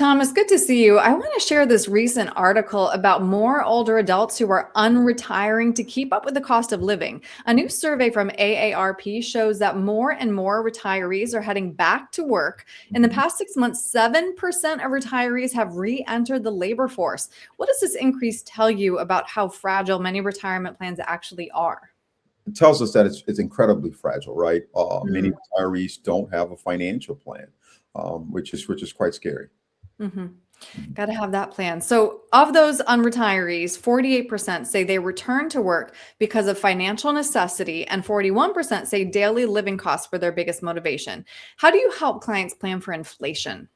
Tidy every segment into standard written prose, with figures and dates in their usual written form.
Thomas, good to see you. I want to share this recent article about more older adults who are unretiring to keep up with the cost of living. A new survey from AARP shows that more and more retirees are heading back to work. In the Mhm. past 6 months, 7% of retirees have re entered the labor force. What does this increase tell you about how fragile many retirement plans actually are? It tells us that it's incredibly fragile, right? Many Mm. retirees don't have a financial plan, which is quite scary. hmm Mhm. Got to have that plan. So, of those unretirees, 48% say they return to work because of financial necessity, and 41% say daily living costs were their biggest motivation. How do you help clients plan for inflation?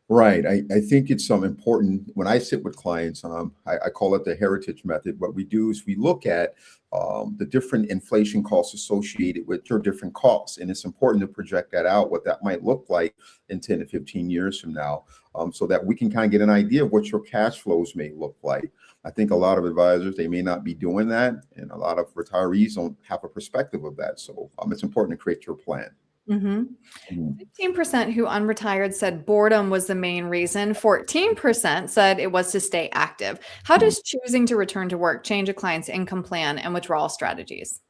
Right. I think it's some important when I sit with clients. I call it the heritage method. What we do is we look at the different inflation costs associated with your different costs, and it's important to project that out, what that might look like in 10 to 15 years from now, so that we can kind of get an idea of what your cash flows may look like. I think a lot of advisors, they may not be doing that, and a lot of retirees don't have a perspective of that. So it's important to create your plan. hmm Mhm. 15% who unretired said boredom was the main reason. 14% said it was to stay active. How Mhm. does choosing to return to work change a client's income plan and withdrawal strategies?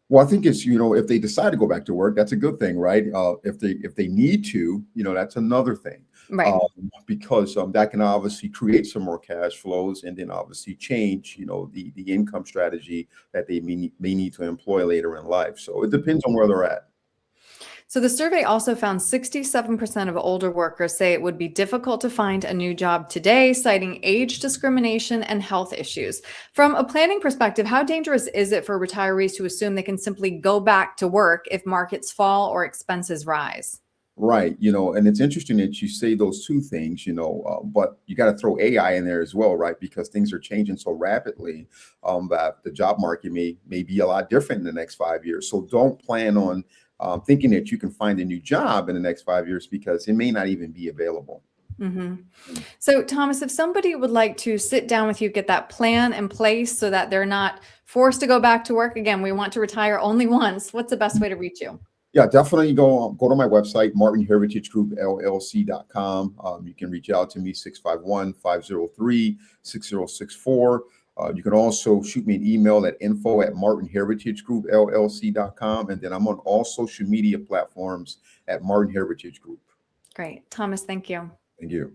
Well, I think it's, if they decide to go back to work, that's a good thing, right? If they need to, that's another thing, Right. um, because that can obviously create some more cash flows, and then obviously change, the income strategy that they may need to employ later in life. So it depends on where they're at. So the survey also found 67% of older workers say it would be difficult to find a new job today, citing age discrimination and health issues. From a planning perspective, how dangerous is it for retirees to assume they can simply go back to work if markets fall or expenses rise? Right, and it's interesting that you say those two things, but you got to throw AI in there as well, right? Because things are changing so rapidly, that the job market may be a lot different in the next 5 years. So don't plan on thinking that you can find a new job in the next 5 years, because it may not even be available. hmm Mm. So, Thomas, if somebody would like to sit down with you, get that plan in place so that they're not forced to go back to work again, we want to retire only once. What's the best way to reach you? Yeah, definitely go to my website, martinheritagegroupllc.com. You can reach out to me, 651-503-6064. You can also shoot me an email at info@martinheritagegroupllc.com. And then I'm on all social media platforms at Martin Heritage Group. Great. Thomas, thank you. Thank you.